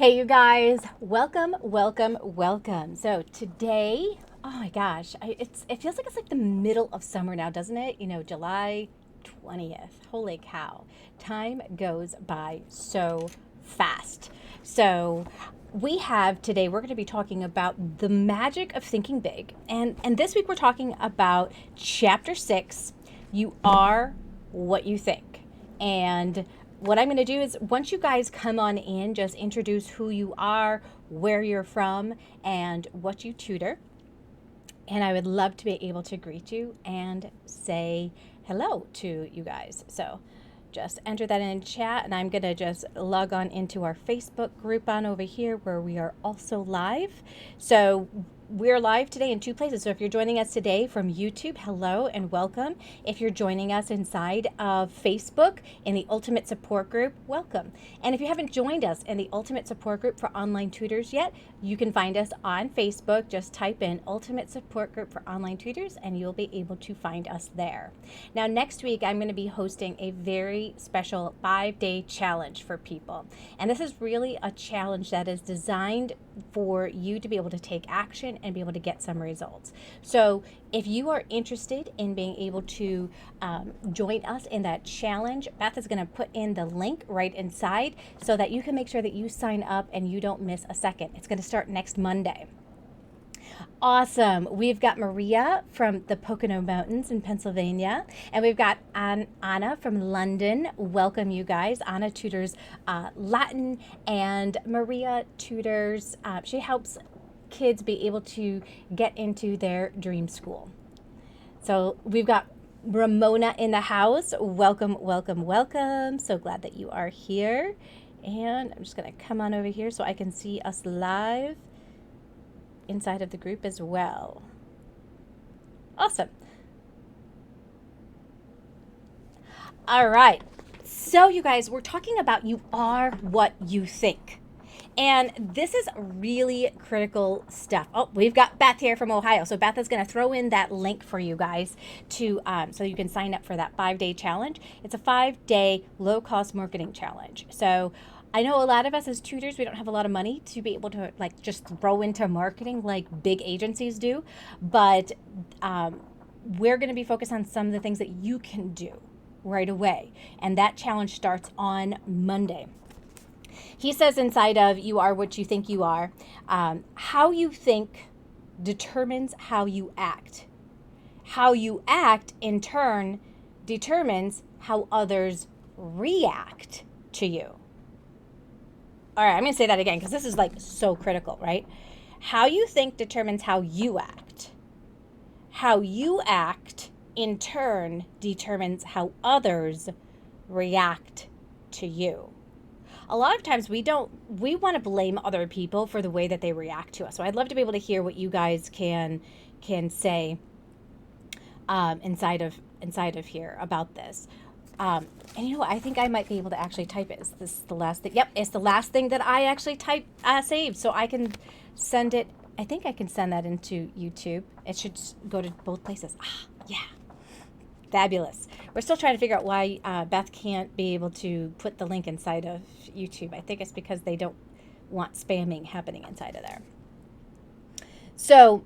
Hey, you guys, welcome, welcome, welcome. So today, oh my gosh, it feels like it's like the middle of summer now, doesn't it? July 20th. Holy cow. Time goes by so fast. So we have today, we're going to be talking about the magic of thinking big. And this week we're talking about chapter 6, You Are What You Think. And what I'm going to do is once you guys come on in, just introduce who you are, where you're from, and what you tutor. And I would love to be able to greet you and say hello to you guys. So just enter that in chat, and I'm going to just log on into our Facebook group on over here where we are also live. So we're live today in two places. So if you're joining us today from YouTube, hello and welcome. If you're joining us inside of Facebook in the Ultimate Support Group, welcome. And if you haven't joined us in the Ultimate Support Group for online tutors yet, you can find us on Facebook. Just type in Ultimate Support Group for online tutors and you'll be able to find us there. Now, next week, I'm going to be hosting a very special 5-day challenge for people. And this is really a challenge that is designed for you to be able to take action and be able to get some results. So if you are interested in being able to join us in that challenge, Beth is going to put in the link right inside so that you can make sure that you sign up and you don't miss a second. It's going to start next Monday. Awesome. We've got Maria from the Pocono Mountains in Pennsylvania, and we've got Anna from London. Welcome, you guys. Anna tutors Latin, and Maria tutors, she helps kids be able to get into their dream school. So we've got Ramona in the house. Welcome, welcome, welcome. So glad that you are here. And I'm just going to come on over here so I can see us live inside of the group as well. Awesome. All right. So you guys, we're talking about you are what you think. And this is really critical stuff. Oh, we've got Beth here from Ohio. So Beth is going to throw in that link for you guys to so you can sign up for that 5-day challenge. It's a 5-day low-cost marketing challenge. So I know a lot of us as tutors, we don't have a lot of money to be able to just throw into marketing like big agencies do, but we're going to be focused on some of the things that you can do right away. And that challenge starts on Monday. He says inside of You Are What You Think You Are, how you think determines how you act. How you act, in turn, determines how others react to you. All right, I'm going to say that again because this is so critical, right? How you think determines how you act. How you act, in turn, determines how others react to you. A lot of times we want to blame other people for the way that they react to us. So I'd love to be able to hear what you guys can say inside of here about this. And I think I might be able to actually type it. Is this the last thing? Yep, it's the last thing that I actually saved. So I can send it. I think I can send that into YouTube. It should go to both places. Yeah. Fabulous. We're still trying to figure out why Beth can't be able to put the link inside of YouTube. I think it's because they don't want spamming happening inside of there. So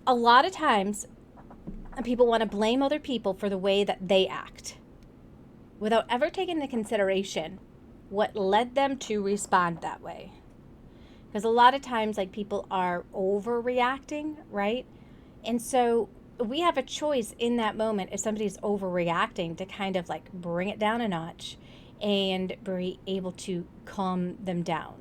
a lot of times people want to blame other people for the way that they act without ever taking into consideration what led them to respond that way. Because a lot of times people are overreacting, right? And so we have a choice in that moment if somebody's overreacting to kind of bring it down a notch and be able to calm them down.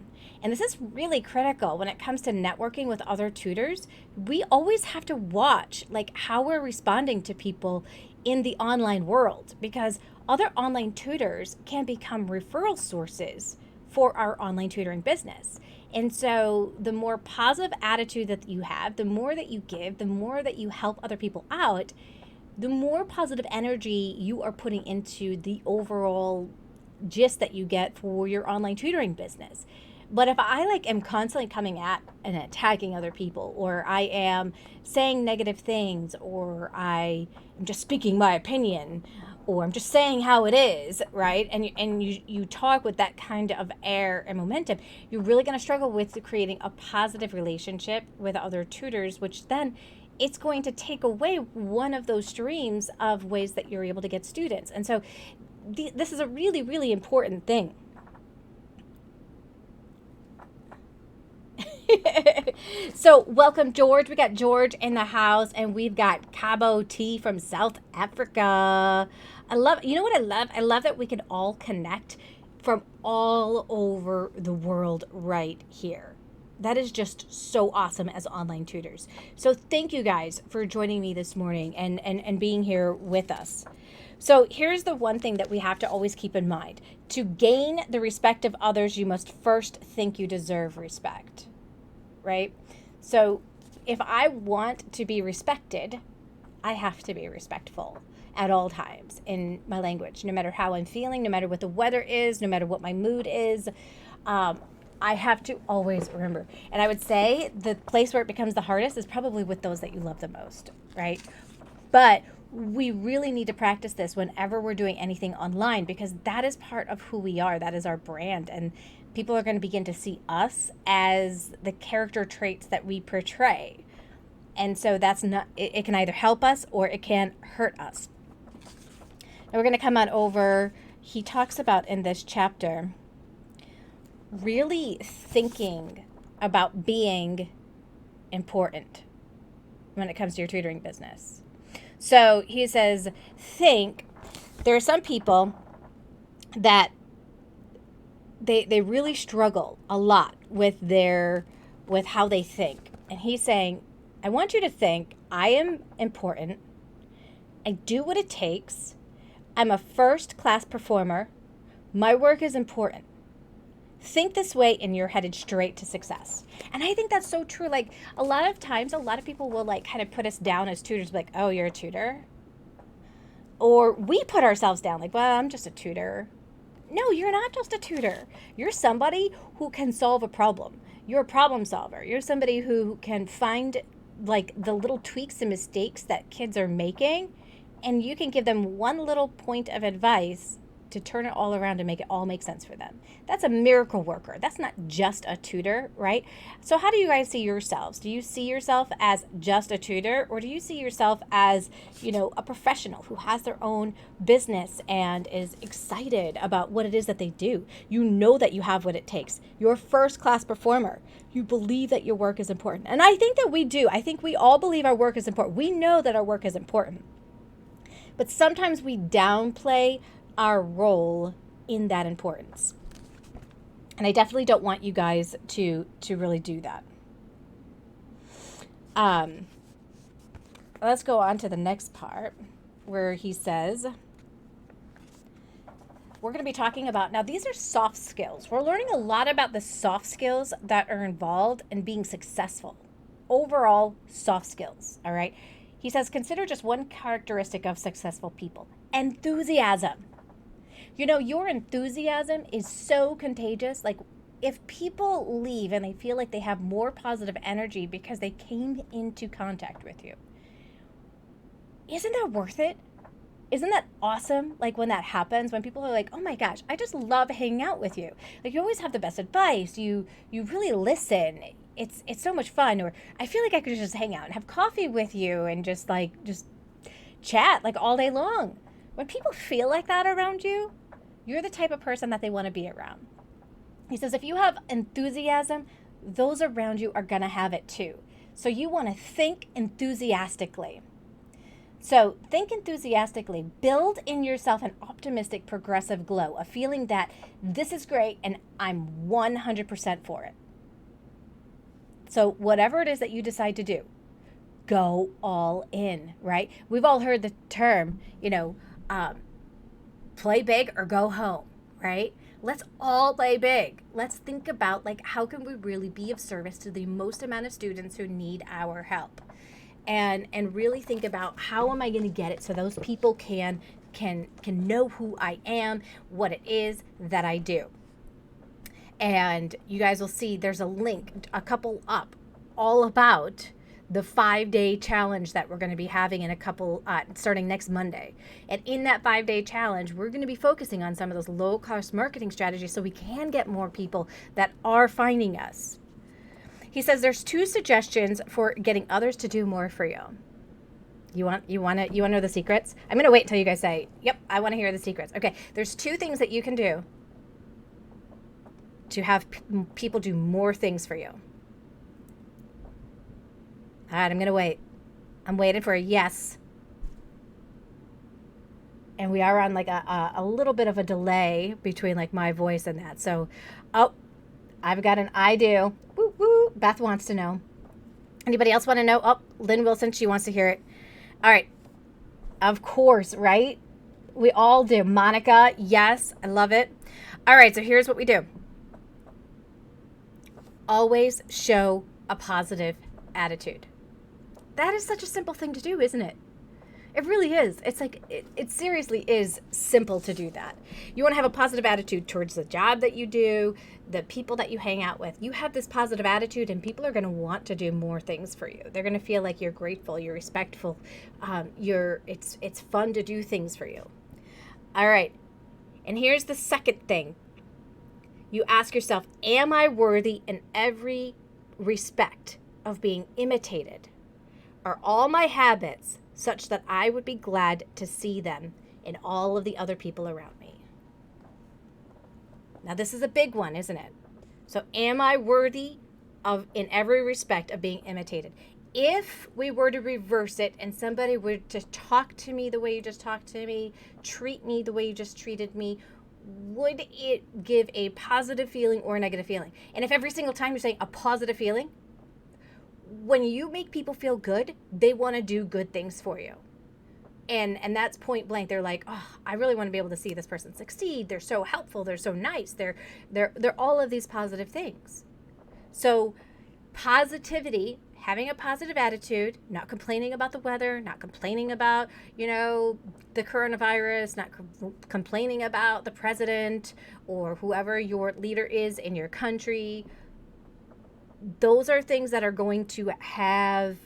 And this is really critical when it comes to networking with other tutors. We always have to watch how we're responding to people in the online world, because other online tutors can become referral sources for our online tutoring business. And so the more positive attitude that you have, the more that you give, the more that you help other people out, the more positive energy you are putting into the overall gist that you get for your online tutoring business. But if I am constantly coming at and attacking other people, or I am saying negative things, or I am just speaking my opinion, or I'm just saying how it is, right? And you talk with that kind of air and momentum, you're really going to struggle with creating a positive relationship with other tutors, which then it's going to take away one of those streams of ways that you're able to get students. And so this is a really, really important thing. So welcome, George. We got George in the house, and we've got Cabo tea from South Africa. I love, you know what I love? I love that we can all connect from all over the world right here. That is just so awesome as online tutors. So thank you guys for joining me this morning and being here with us. So here's the one thing that we have to always keep in mind. To gain the respect of others, you must first think you deserve respect. Right? So if I want to be respected, I have to be respectful at all times in my language, no matter how I'm feeling, no matter what the weather is, no matter what my mood is. I have to always remember. And I would say the place where it becomes the hardest is probably with those that you love the most, right? But we really need to practice this whenever we're doing anything online, because that is part of who we are. That is our brand. And people are going to begin to see us as the character traits that we portray. And so that's not, it can either help us or it can hurt us. Now we're going to come on over. He talks about in this chapter really thinking about being important when it comes to your tutoring business. So he says, there are some people that they really struggle a lot with how they think. And he's saying, I want you to think, I am important. I do what it takes. I'm a first-class performer. My work is important. Think this way and you're headed straight to success. And I think that's so true. Like a lot of times, a lot of people will like kind of put us down as tutors, like, oh, you're a tutor. Or we put ourselves down like, well, I'm just a tutor. No, you're not just a tutor. You're somebody who can solve a problem. You're a problem solver. You're somebody who can find like the little tweaks and mistakes that kids are making, and you can give them one little point of advice to turn it all around and make it all make sense for them. That's a miracle worker. That's not just a tutor, right? So how do you guys see yourselves? Do you see yourself as just a tutor, or do you see yourself as, a professional who has their own business and is excited about what it is that they do? You know that you have what it takes. You're a first-class performer. You believe that your work is important. And I think that we do. I think we all believe our work is important. We know that our work is important. But sometimes we downplay our role in that importance. And I definitely don't want you guys to really do that. Let's go on to the next part where he says, we're going to be talking about, now these are soft skills. We're learning a lot about the soft skills that are involved in being successful. Overall soft skills, all right? He says, consider just one characteristic of successful people: enthusiasm. Your enthusiasm is so contagious. Like, if people leave and they feel like they have more positive energy because they came into contact with you, isn't that worth it? Isn't that awesome? Like, when that happens, when people are like, oh my gosh, I just love hanging out with you. Like, you always have the best advice. You really listen. It's so much fun. Or I feel like I could just hang out and have coffee with you and just chat like all day long. When people feel like that around you, you're the type of person that they want to be around. He says, if you have enthusiasm, those around you are going to have it too. So you want to think enthusiastically. So think enthusiastically. Build in yourself an optimistic, progressive glow, a feeling that this is great and I'm 100% for it. So whatever it is that you decide to do, go all in, right? We've all heard the term, play big or go home, right? Let's all play big. Let's think about how can we really be of service to the most amount of students who need our help, and really think about how am I going to get it so those people can know who I am, what it is that I do. And you guys will see there's a link, a couple up, all about the 5-day challenge that we're going to be having in a couple, starting next Monday. And in that 5-day challenge, we're going to be focusing on some of those low cost marketing strategies so we can get more people that are finding us. He says there's 2 suggestions for getting others to do more for you. You want to know the secrets? I'm going to wait until you guys say, yep, I want to hear the secrets. Okay, there's 2 things that you can do to have people do more things for you. All right, I'm going to wait. I'm waiting for a yes. And we are on like a little bit of a delay between like my voice and that. So, oh, I've got an I do. Woo, woo. Beth wants to know. Anybody else want to know? Oh, Lynn Wilson, she wants to hear it. All right. Of course, right? We all do. Monica, yes, I love it. All right, so here's what we do. Always show a positive attitude. That is such a simple thing to do, isn't it? It really is. It's like, it seriously is simple to do that. You want to have a positive attitude towards the job that you do, the people that you hang out with. You have this positive attitude and people are going to want to do more things for you. They're going to feel like you're grateful, you're respectful, it's fun to do things for you. All right. And here's the second thing. You ask yourself, am I worthy in every respect of being imitated? Are all my habits such that I would be glad to see them in all of the other people around me? Now, this is a big one, isn't it? So, am I worthy of, in every respect, of being imitated? If we were to reverse it and somebody were to talk to me the way you just talked to me, treat me the way you just treated me, would it give a positive feeling or a negative feeling? And if every single time you're saying a positive feeling, when you make people feel good, they want to do good things for you. And that's point blank. They're like, oh, I really want to be able to see this person succeed. They're so helpful. They're so nice. They're all of these positive things. So positivity, having a positive attitude, not complaining about the weather, not complaining about, the coronavirus, not complaining about the president or whoever your leader is in your country. Those are things that are going to have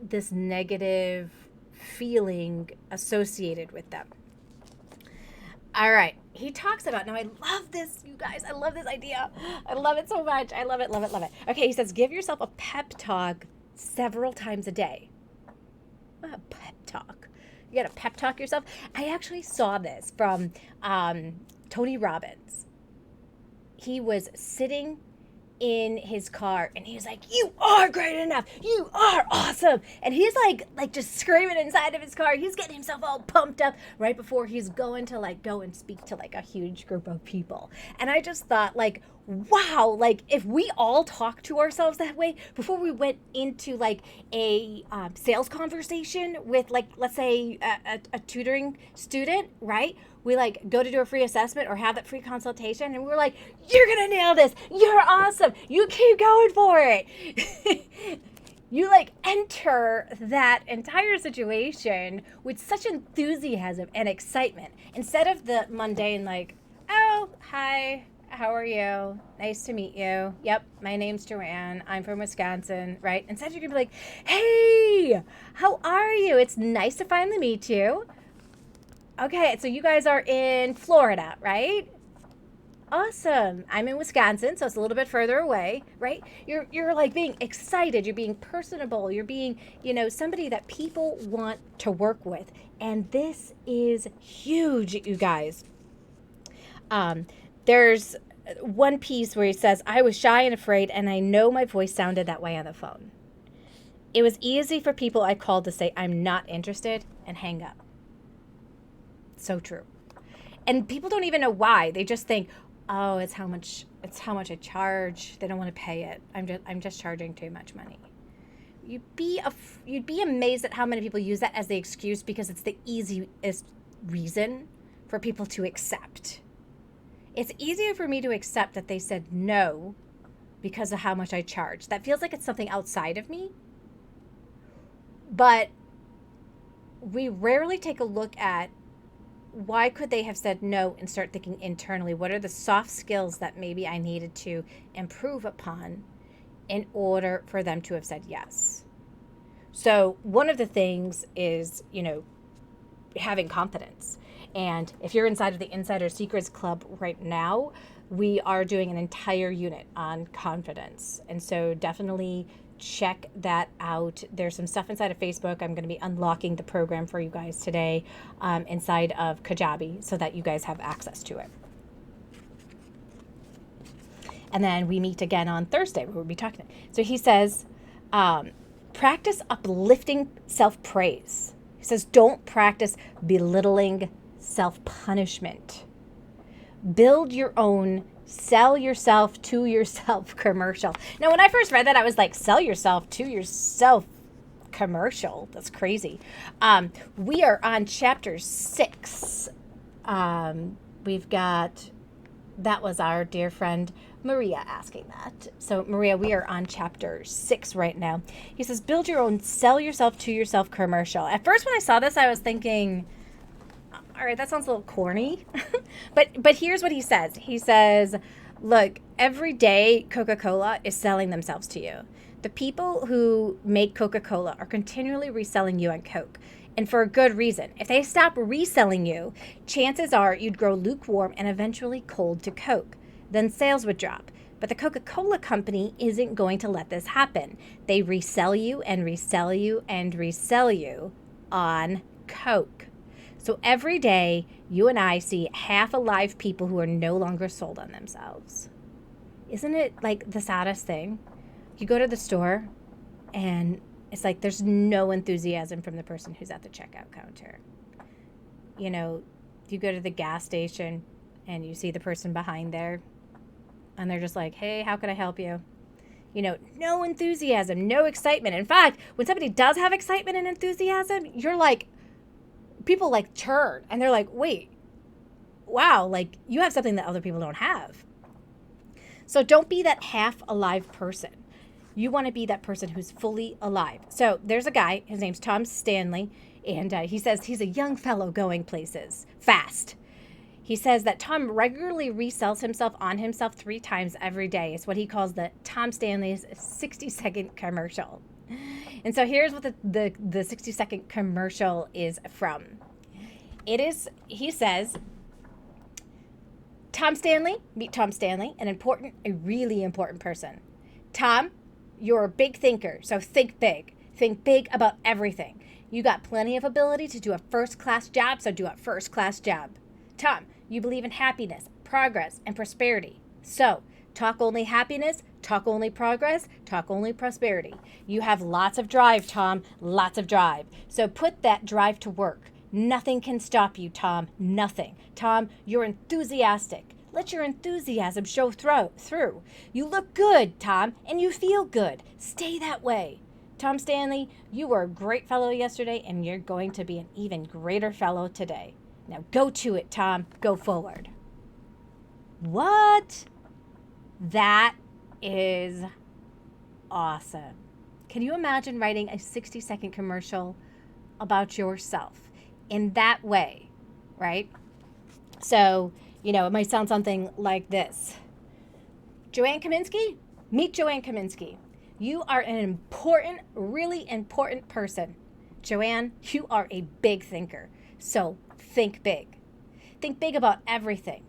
this negative feeling associated with them. All right. He talks about, now I love this, you guys. I love this idea. I love it so much. I love it, love it, love it. Okay, he says, give yourself a pep talk several times a day. A pep talk. You got to pep talk yourself. I actually saw this from Tony Robbins. He was sitting in his car and he was like, you are great enough, you are awesome, and he's like just screaming inside of his car. He's getting himself all pumped up right before he's going to like go and speak to like a huge group of people. And I just thought, like, wow, like if we all talked to ourselves that way before we went into like a sales conversation with, like, let's say a tutoring student, right? We like go to do a free assessment or have that free consultation and we're like, you're gonna nail this, you're awesome, you keep going for it. You like enter that entire situation with such enthusiasm and excitement instead of the mundane, like, oh, hi, how are you? Nice to meet you. Yep, my name's Joanne. I'm from Wisconsin, right? Instead, you're going to be like, hey, how are you? It's nice to finally meet you. Okay, so you guys are in Florida, right? Awesome. I'm in Wisconsin, so it's a little bit further away, right? You're like being excited. You're being personable. You're being, somebody that people want to work with. And this is huge, you guys. There's one piece where he says, I was shy and afraid, and I know my voice sounded that way on the phone. It was easy for people I called to say, I'm not interested, and hang up. So true. And people don't even know why. They just think, oh, it's how much I charge. They don't want to pay it. I'm just charging too much money. You'd be amazed at how many people use that as the excuse because it's the easiest reason for people to accept. It's easier for me to accept that they said no because of how much I charge. That feels like it's something outside of me. But we rarely take a look at why could they have said no and start thinking internally, what are the soft skills that maybe I needed to improve upon in order for them to have said yes? So one of the things is, having confidence. And if you're inside of the Insider Secrets Club right now, we are doing an entire unit on confidence. And so definitely check that out. There's some stuff inside of Facebook. I'm going to be unlocking the program for you guys today inside of Kajabi so that you guys have access to it. And then we meet again on Thursday where we'll be talking. So he says, practice uplifting self-praise. He says, don't practice belittling self-punishment. Build your own sell yourself to yourself commercial. Now, when I first read that, I was like, sell yourself to yourself commercial. That's crazy. We are on chapter 6. We've got, that was our dear friend Maria asking that. So Maria, we are on chapter 6 right now. He says, build your own sell yourself to yourself commercial. At first when I saw this, I was thinking, all right, that sounds a little corny. but here's what he says. He says, look, every day Coca-Cola is selling themselves to you. The people who make Coca-Cola are continually reselling you on Coke. And for a good reason. If they stop reselling you, chances are you'd grow lukewarm and eventually cold to Coke. Then sales would drop. But the Coca-Cola company isn't going to let this happen. They resell you and resell you and resell you on Coke. So every day, you and I see half alive people who are no longer sold on themselves. Isn't it like the saddest thing? You go to the store and it's like there's no enthusiasm from the person who's at the checkout counter. You go to the gas station and you see the person behind there and they're just like, hey, how can I help you? No enthusiasm, no excitement. In fact, when somebody does have excitement and enthusiasm, you're like, people like turn and they're like, wait, wow, like you have something that other people don't have. So don't be that half alive person. You want to be that person who's fully alive. So there's a guy, his name's Tom Stanley, and he says he's a young fellow going places fast. He says that Tom regularly resells himself on himself 3 times every day. It's what he calls the Tom Stanley's 60-second commercial. And so here's what the 60-second commercial is from. It is, he says, Tom Stanley, meet Tom Stanley, a really important person. Tom, you're a big thinker, so think big. Think big about everything. You got plenty of ability to do a first-class job, so do a first-class job. Tom, you believe in happiness, progress, and prosperity. So, talk only happiness, talk only progress, talk only prosperity. You have lots of drive, Tom, lots of drive. So put that drive to work. Nothing can stop you, Tom, nothing. Tom, you're enthusiastic. Let your enthusiasm show through. You look good, Tom, and you feel good. Stay that way. Tom Stanley, you were a great fellow yesterday, and you're going to be an even greater fellow today. Now go to it, Tom. Go forward. What? That is awesome. Can you imagine writing a 60-second commercial about yourself in that way, right? So, it might sound something like this. Joanne Kaminsky? Meet Joanne Kaminsky. You are an important, really important person. Joanne, you are a big thinker. So think big. Think big about everything.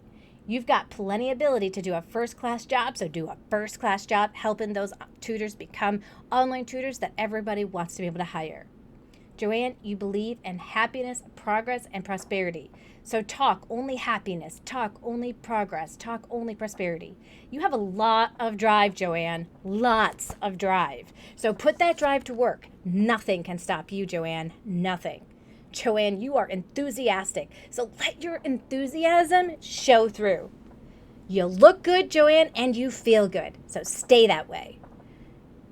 You've got plenty of ability to do a first-class job, so do a first-class job helping those tutors become online tutors that everybody wants to be able to hire. Joanne, you believe in happiness, progress, and prosperity. So talk only happiness, talk only progress, talk only prosperity. You have a lot of drive, Joanne, lots of drive. So put that drive to work. Nothing can stop you, Joanne, nothing. Joanne, you are enthusiastic, so let your enthusiasm show through. You look good, Joanne, and you feel good, so stay that way.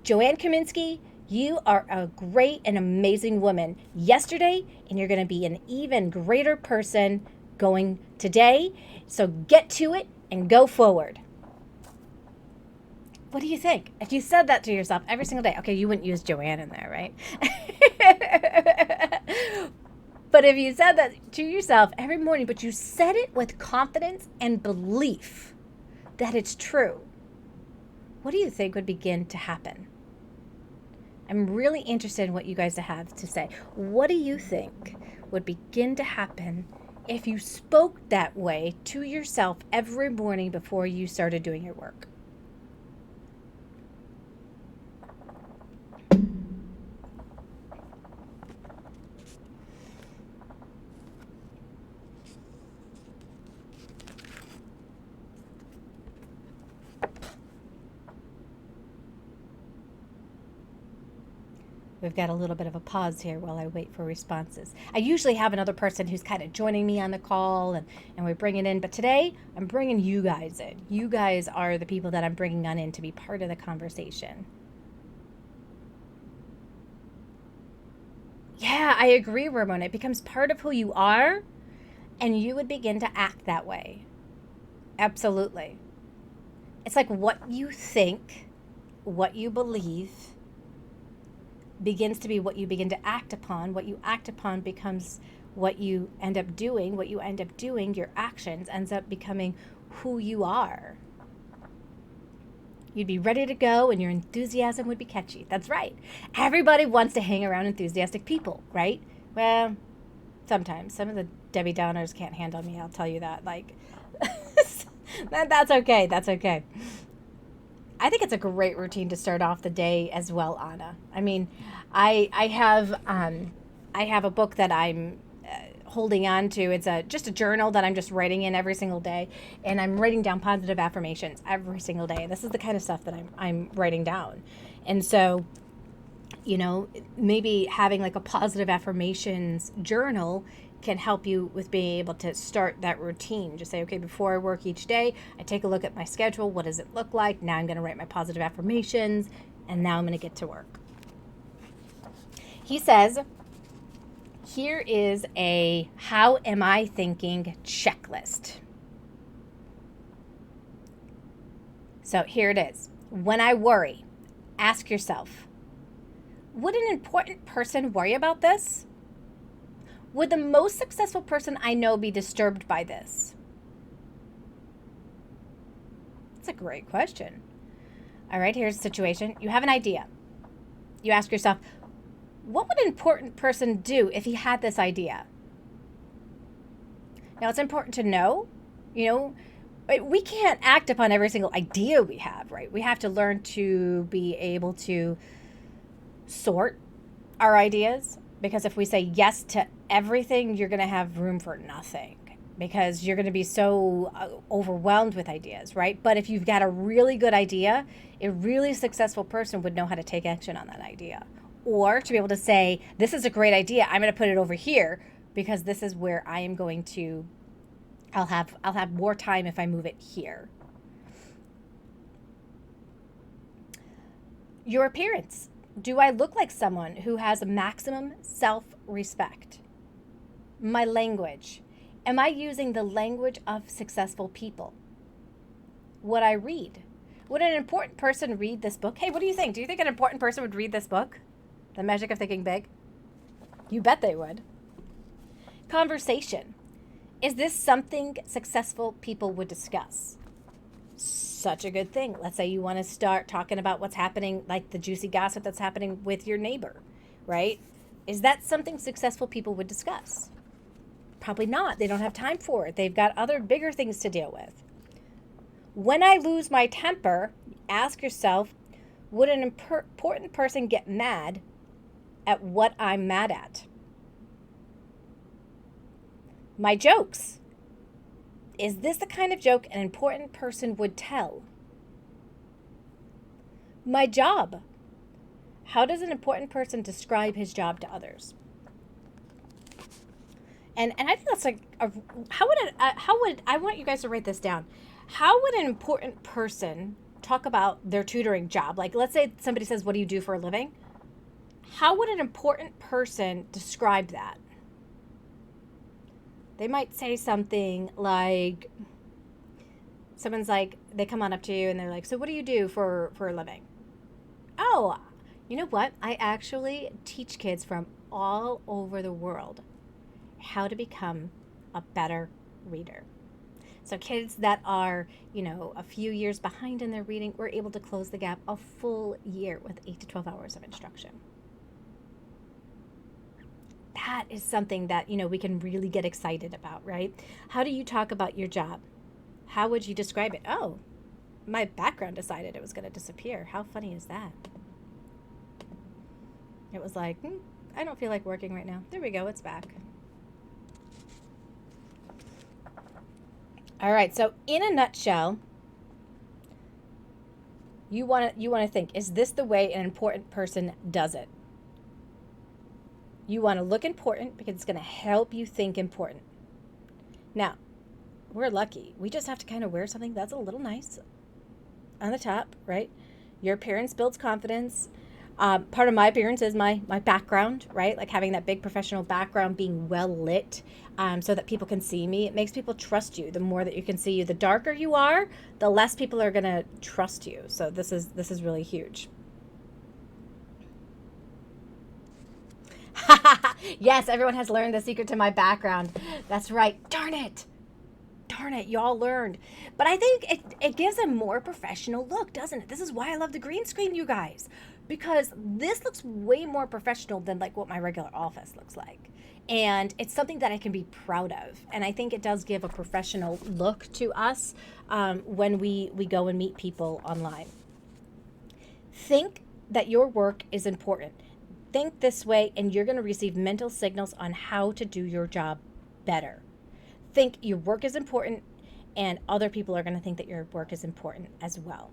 Joanne Kaminsky, you are a great and amazing woman yesterday, and you're going to be an even greater person going today, so get to it and go forward. What do you think? If you said that to yourself every single day, okay, you wouldn't use Joanne in there, right? But if you said that to yourself every morning, but you said it with confidence and belief that it's true, what do you think would begin to happen? I'm really interested in what you guys have to say. What do you think would begin to happen if you spoke that way to yourself every morning before you started doing your work? We've got a little bit of a pause here while I wait for responses. I usually have another person who's kind of joining me on the call and we bring it in. But today, I'm bringing you guys in. You guys are the people that I'm bringing on in to be part of the conversation. Yeah, I agree, Ramona. It becomes part of who you are, and you would begin to act that way. Absolutely. It's like what you think, what you believe, begins to be what you begin to act upon. What you act upon becomes what you end up doing. What you end up doing, your actions, ends up becoming who you are. You'd be ready to go and your enthusiasm would be catchy. That's right. Everybody wants to hang around enthusiastic people, right? Well, sometimes. Some of the Debbie Downers can't handle me, I'll tell you that. Like, that's okay. That's okay. I think it's a great routine to start off the day as well, Anna. I mean, I have a book that I'm holding on to. It's just a journal that I'm just writing in every single day, and I'm writing down positive affirmations every single day. This is the kind of stuff that I'm writing down, and so, maybe having like a positive affirmations journal can help you with being able to start that routine. Just say, okay, before I work each day, I take a look at my schedule. What does it look like? Now I'm going to write my positive affirmations, and now I'm going to get to work. He says, here is a how am I thinking checklist. So here it is. When I worry, ask yourself, would an important person worry about this? Would the most successful person I know be disturbed by this? That's a great question. All right, here's the situation. You have an idea. You ask yourself, what would an important person do if he had this idea? Now, it's important to know, we can't act upon every single idea we have, right? We have to learn to be able to sort our ideas, because if we say yes to everything, you're going to have room for nothing, because you're going to be so overwhelmed with ideas, right? But if you've got a really good idea, a really successful person would know how to take action on that idea, or to be able to say, this is a great idea, I'm going to put it over here because this is where I am going to, I'll have more time if I move it here. Your appearance. Do I look like someone who has maximum self-respect? My language. Am I using the language of successful people? What I read. Would an important person read this book? Hey, what do you think? Do you think an important person would read this book? The Magic of Thinking Big? You bet they would. Conversation. Is this something successful people would discuss? Such a good thing. Let's say you want to start talking about what's happening, like the juicy gossip that's happening with your neighbor, right? Is that something successful people would discuss? Probably not. They don't have time for it. They've got other bigger things to deal with. When I lose my temper, ask yourself, would an important person get mad at what I'm mad at? My jokes. Is this the kind of joke an important person would tell? My job. How does an important person describe his job to others? And I think that's like, how would I want you guys to write this down. How would an important person talk about their tutoring job? Like, let's say somebody says, what do you do for a living? How would an important person describe that? They might say something like, someone's like, they come on up to you and they're like, so what do you do for a living? Oh, you know what? I actually teach kids from all over the world how to become a better reader. So kids that are, a few years behind in their reading, we're able to close the gap a full year with 8 to 12 hours of instruction. That is something that, we can really get excited about, right? How do you talk about your job? How would you describe it? Oh, my background decided it was going to disappear. How funny is that? It was like, I don't feel like working right now. There we go. It's back. All right. So in a nutshell, you want to think, is this the way an important person does it? You want to look important because it's going to help you think important. Now, we're lucky. We just have to kind of wear something that's a little nice on the top, right? Your appearance builds confidence. Part of my appearance is my background, right? Like having that big professional background, being well lit, so that people can see me. It makes people trust you. The more that you can see you, the darker you are, the less people are gonna trust you. So this is really huge. Yes, everyone has learned the secret to my background. That's right. Darn it, y'all learned. But I think it gives a more professional look, doesn't it? This is why I love the green screen, you guys, because this looks way more professional than like what my regular office looks like. And it's something that I can be proud of. And I think it does give a professional look to us when we go and meet people online. Think that your work is important. Think this way, and you're going to receive mental signals on how to do your job better. Think your work is important, and other people are going to think that your work is important as well.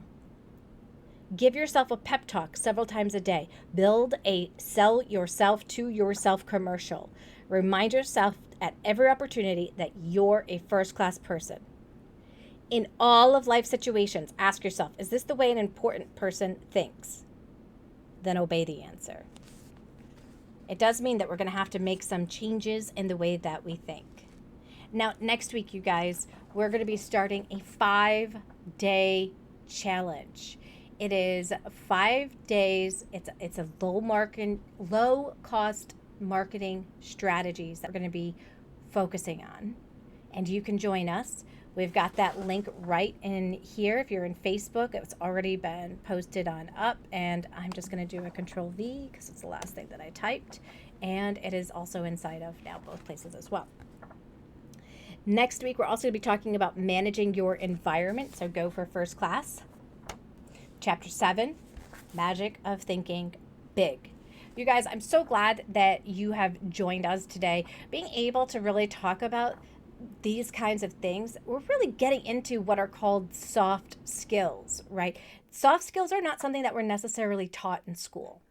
Give yourself a pep talk several times a day. Build a sell yourself to yourself commercial. Remind yourself at every opportunity that you're a first-class person. In all of life situations, ask yourself, is this the way an important person thinks? Then obey the answer. It does mean that we're going to have to make some changes in the way that we think. Now, next week, you guys, we're going to be starting a 5-day challenge. It is 5 days. It's a low cost marketing strategies that we're going to be focusing on. And you can join us. We've got that link right in here. If you're in Facebook, it's already been posted on up, and I'm just going to do a Control V because it's the last thing that I typed. And it is also inside of now both places as well. Next week, we're also going to be talking about managing your environment. So go for first class. Chapter 7, Magic of Thinking Big. You guys, I'm so glad that you have joined us today. Being able to really talk about these kinds of things, we're really getting into what are called soft skills, right? Soft skills are not something that we're necessarily taught in school.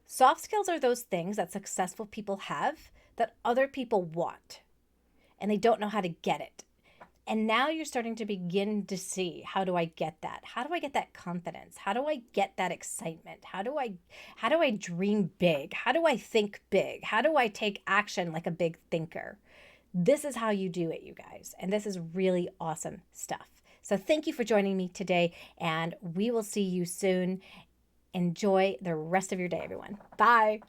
Soft skills are those things that successful people have that other people want, and they don't know how to get it. And now you're starting to begin to see, how do I get that? How do I get that confidence? How do I get that excitement? How do I dream big? How do I think big? How do I take action like a big thinker? This is how you do it, you guys. And this is really awesome stuff. So thank you for joining me today, and we will see you soon. Enjoy the rest of your day, everyone. Bye.